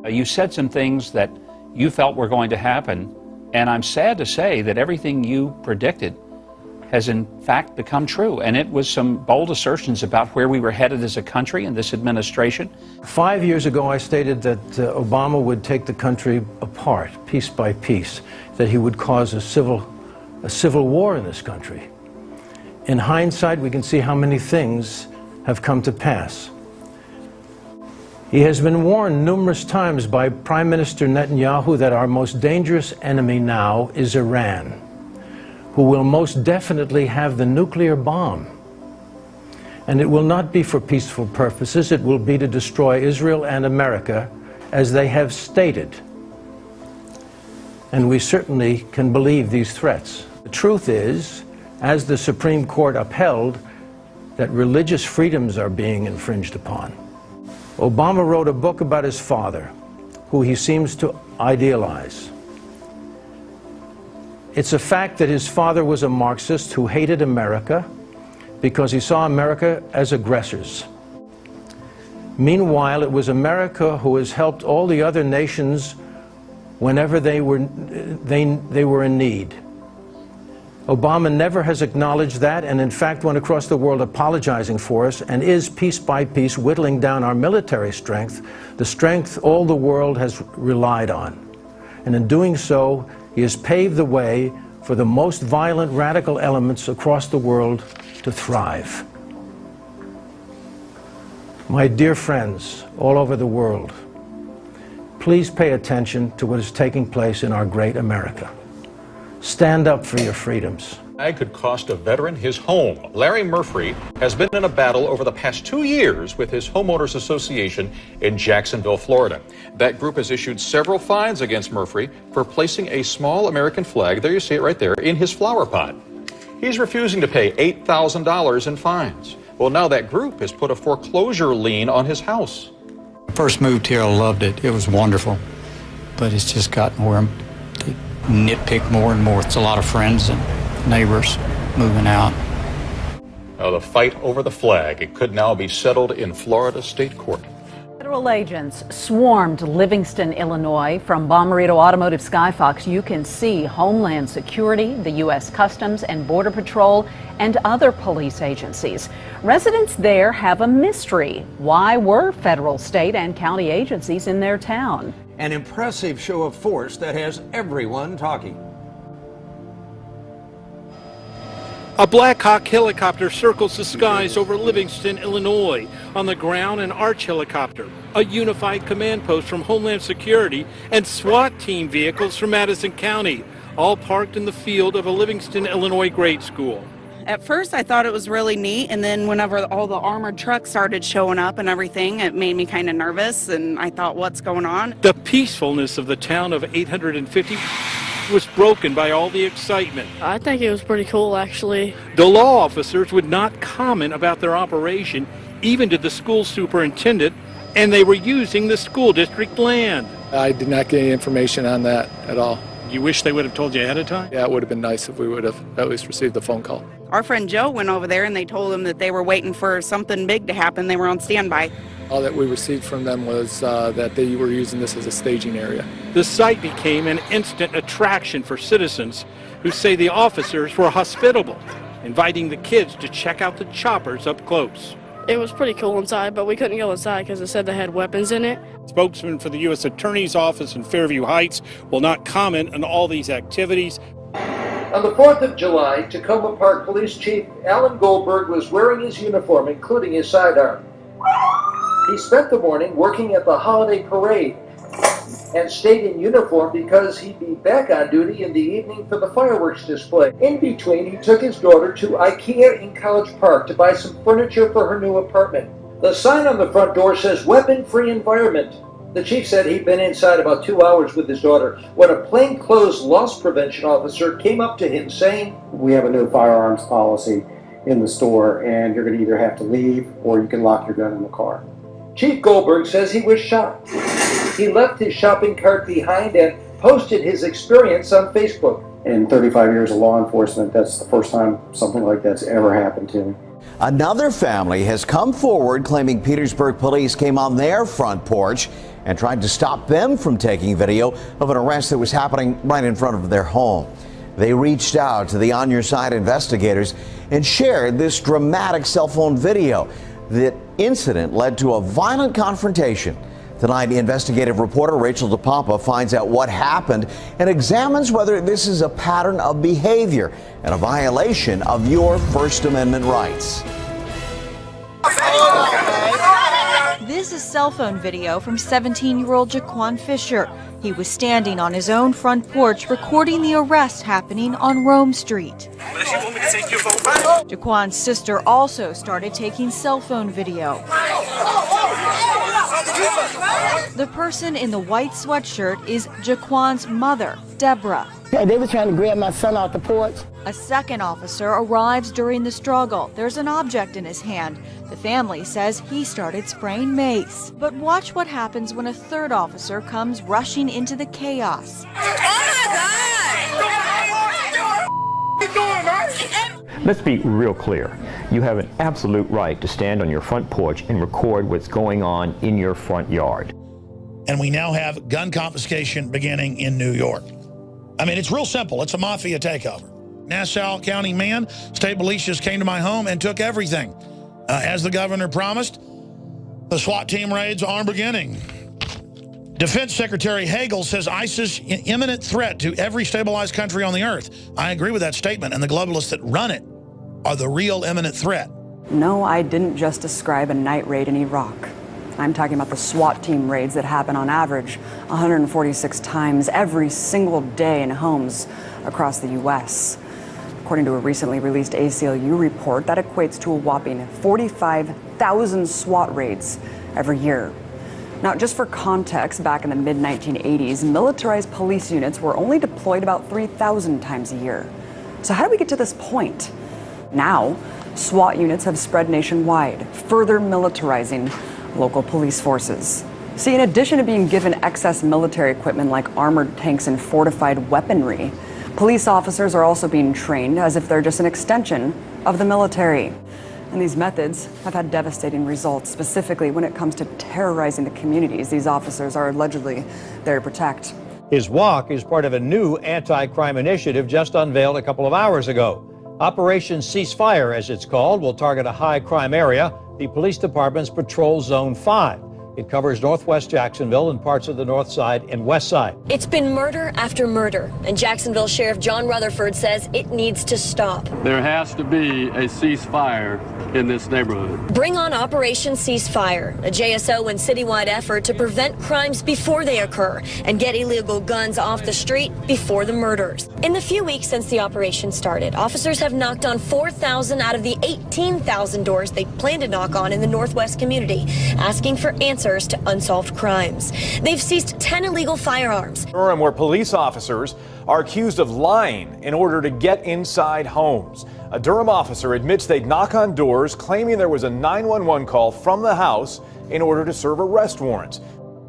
You said some things that you felt were going to happen, and I'm sad to say that everything you predicted has in fact become true. And it was some bold assertions about where we were headed as a country and this administration. 5 years ago, I stated that Obama would take the country apart, piece by piece, that he would cause a civil war in this country. In hindsight, we can see how many things have come to pass. He has been warned numerous times by Prime Minister Netanyahu that our most dangerous enemy now is Iran, who will most definitely have the nuclear bomb. And it will not be for peaceful purposes. It will be to destroy Israel and America, as they have stated. And we certainly can believe these threats. The truth is, as the Supreme Court upheld, that religious freedoms are being infringed upon. Obama wrote a book about his father, who he seems to idealize. It's a fact that his father was a Marxist who hated America because he saw America as aggressors. Meanwhile, it was America who has helped all the other nations whenever they were in need. Obama never has acknowledged that, and in fact went across the world apologizing for us, and is piece by piece whittling down our military strength, the strength all the world has relied on. And in doing so, he has paved the way for the most violent radical elements across the world to thrive. My dear friends all over the world, please pay attention to what is taking place in our great America. Stand up for your freedoms. That could cost a veteran his home. Larry Murphy has been in a battle over the past 2 years with his homeowners association in Jacksonville, Florida. That group has issued several fines against Murphy for placing a small American flag, there you see it right there, in his flower pot. He's refusing to pay $8,000 in fines. Well, now that group has put a foreclosure lien on his house. I first moved here, I loved it. It was wonderful. But it's just gotten where they nitpick more and more. It's a lot of friends and neighbors moving out. Now, the fight over the flag, it could now be settled in Florida State Court. Federal agents swarmed Livingston, Illinois. From Bommarito Automotive Skyfox, you can see Homeland Security, the U.S. Customs and Border Patrol, and other police agencies. Residents there have a mystery. Why were federal, state, and county agencies in their town? An impressive show of force that has everyone talking. A Black Hawk helicopter circles the skies over Livingston, Illinois. On the ground, an Arch helicopter, a unified command post from Homeland Security, and SWAT team vehicles from Madison County, all parked in the field of a Livingston, Illinois grade school. At first, I thought it was really neat, and then whenever all the armored trucks started showing up and everything, it made me kind of nervous, and I thought, what's going on? The peacefulness of the town of 850 was broken by all the excitement. I think it was pretty cool, actually. The law officers would not comment about their operation, even to the school superintendent, and they were using the school district land. I did not get any information on that at all. You wish they would have told you ahead of time? Yeah, it would have been nice if we would have at least received the phone call. Our friend Joe went over there and they told him that they were waiting for something big to happen. They were on standby. All that we received from them was that they were using this as a staging area. The site became an instant attraction for citizens who say the officers were hospitable, inviting the kids to check out the choppers up close. It was pretty cool inside, but we couldn't go inside because it said they had weapons in it. Spokesman for the U.S. Attorney's Office in Fairview Heights will not comment on all these activities. On the 4th of July, Tacoma Park Police Chief Alan Goldberg was wearing his uniform, including his sidearm. He spent the morning working at the holiday parade and stayed in uniform because he'd be back on duty in the evening for the fireworks display. In between, he took his daughter to IKEA in College Park to buy some furniture for her new apartment. The sign on the front door says weapon-free environment. The chief said he'd been inside about 2 hours with his daughter when a plainclothes loss prevention officer came up to him saying, "We have a no firearms policy in the store, and you're going to either have to leave or you can lock your gun in the car." Chief Goldberg says he was shocked. He left his shopping cart behind and posted his experience on Facebook. In 35 years of law enforcement, that's the first time something like that's ever happened to me. Another family has come forward claiming Petersburg police came on their front porch and tried to stop them from taking video of an arrest that was happening right in front of their home. They reached out to the On Your Side investigators and shared this dramatic cell phone video. The incident led to a violent confrontation. Tonight, investigative reporter Rachel DePompa finds out what happened and examines whether this is a pattern of behavior and a violation of your First Amendment rights. This is cell phone video from 17-year-old Jaquan Fisher. He was standing on his own front porch recording the arrest happening on Rome Street. Jaquan's sister also started taking cell phone video. The person in the white sweatshirt is Jaquan's mother, Deborah. They were trying to grab my son off the porch. A second officer arrives during the struggle. There's an object in his hand. The family says he started spraying mace. But watch what happens when a third officer comes rushing into the chaos. Let's be real clear. You have an absolute right to stand on your front porch and record what's going on in your front yard. And we now have gun confiscation beginning in New York. I mean, it's real simple. It's a mafia takeover. Nassau County man, state militias came to my home and took everything. As the governor promised, the SWAT team raids are beginning. Defense Secretary Hagel says ISIS an imminent threat to every stabilized country on the earth. I agree with that statement, and the globalists that run it are the real imminent threat. No, I didn't just describe a night raid in Iraq. I'm talking about the SWAT team raids that happen on average 146 times every single day in homes across the U.S. According to a recently released ACLU report, that equates to a whopping 45,000 SWAT raids every year. Now, just for context, back in the mid-1980s, militarized police units were only deployed about 3,000 times a year. So how did we get to this point? Now, SWAT units have spread nationwide, further militarizing local police forces. See, in addition to being given excess military equipment like armored tanks and fortified weaponry, police officers are also being trained as if they're just an extension of the military. And these methods have had devastating results, specifically when it comes to terrorizing the communities these officers are allegedly there to protect. His walk is part of a new anti-crime initiative just unveiled a couple of hours ago. Operation Ceasefire, as it's called, will target a high-crime area, the police department's Patrol Zone 5. It covers northwest Jacksonville and parts of the north side and west side. It's been murder after murder, and Jacksonville Sheriff John Rutherford says it needs to stop. There has to be a ceasefire in this neighborhood. Bring on Operation Ceasefire, a JSO and citywide effort to prevent crimes before they occur and get illegal guns off the street before the murders. In the few weeks since the operation started, officers have knocked on 4,000 out of the 18,000 doors they plan to knock on in the Northwest community, asking for answers to unsolved crimes. They've seized 10 illegal firearms. Durham, where police officers are accused of lying in order to get inside homes. A Durham officer admits they'd knock on doors claiming there was a 911 call from the house in order to serve arrest warrants.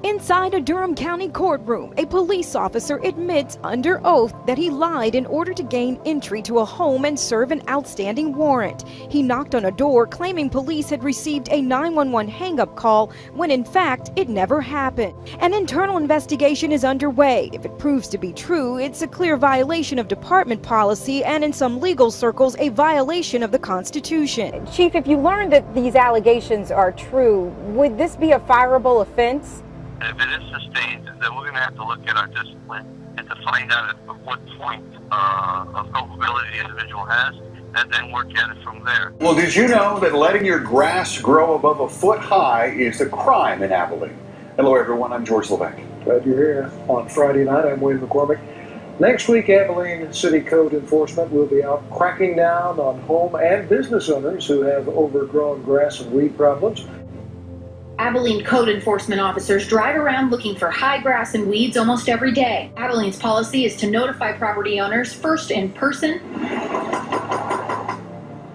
Inside a Durham County courtroom, a police officer admits under oath that he lied in order to gain entry to a home and serve an outstanding warrant. He knocked on a door claiming police had received a 911 hang-up call when in fact it never happened. An internal investigation is underway. If it proves to be true, it's a clear violation of department policy and in some legal circles a violation of the Constitution. Chief, if you learn that these allegations are true, would this be a fireable offense? If it is sustained, then we're going to have to look at our discipline and to find out at what point of culpability the individual has, and then work at it from there. Well, did you know that letting your grass grow above a foot high is a crime in Abilene? Hello, everyone. I'm George Levesque. Glad you're here. On Friday night, I'm Wayne McCormick. Next week, Abilene City Code Enforcement will be out cracking down on home and business owners who have overgrown grass and weed problems. Abilene code enforcement officers drive around looking for high grass and weeds almost every day. Abilene's policy is to notify property owners first in person.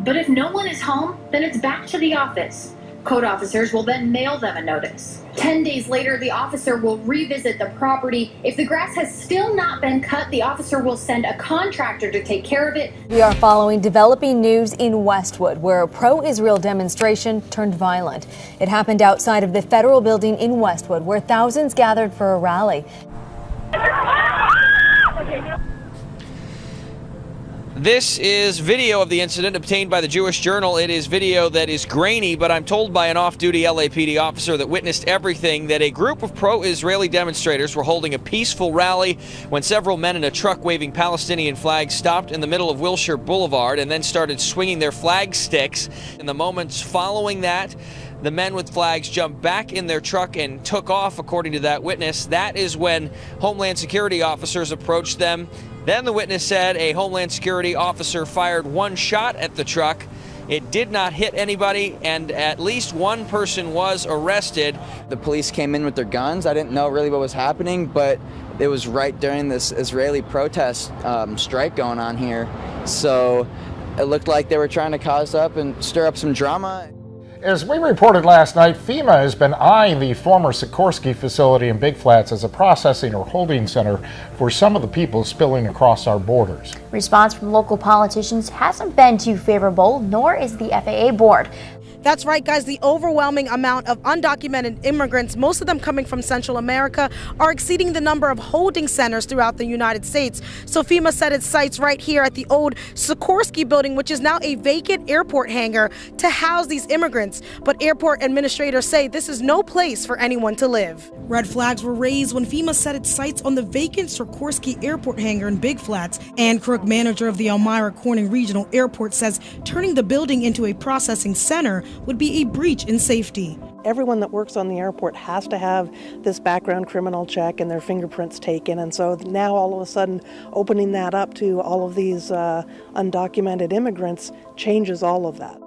But if no one is home, then it's back to the office. Code officers will then mail them a notice. 10 days later, the officer will revisit the property. If the grass has still not been cut, the officer will send a contractor to take care of it. We are following developing news in Westwood, where a pro-Israel demonstration turned violent. It happened outside of the federal building in Westwood, where thousands gathered for a rally. This is video of the incident obtained by the Jewish Journal. It is video that is grainy, but I'm told by an off-duty LAPD officer that witnessed everything that a group of pro-Israeli demonstrators were holding a peaceful rally when several men in a truck waving Palestinian flags stopped in the middle of Wilshire Boulevard and then started swinging their flag sticks. In the moments following that, the men with flags jumped back in their truck and took off, according to that witness. That is when Homeland Security officers approached them. Then the witness said a Homeland Security officer fired one shot at the truck. It did not hit anybody, and at least one person was arrested. The police came in with their guns. I didn't know really what was happening, but it was right during this Israeli protest strike going on here. So it looked like they were trying to cause up and stir up some drama. As we reported last night, FEMA has been eyeing the former Sikorsky facility in Big Flats as a processing or holding center for some of the people spilling across our borders. Response from local politicians hasn't been too favorable, nor is the FAA board. That's right, guys. The overwhelming amount of undocumented immigrants, most of them coming from Central America, are exceeding the number of holding centers throughout the United States. So FEMA set its sights right here at the old Sikorsky building, which is now a vacant airport hangar, to house these immigrants. But airport administrators say this is no place for anyone to live. Red flags were raised when FEMA set its sights on the vacant Sikorsky airport hangar in Big Flats. Ann Crook, manager of the Elmira Corning Regional Airport, says turning the building into a processing center would be a breach in safety. Everyone that works on the airport has to have this background criminal check and their fingerprints taken, and so now all of a sudden opening that up to all of these undocumented immigrants changes all of that.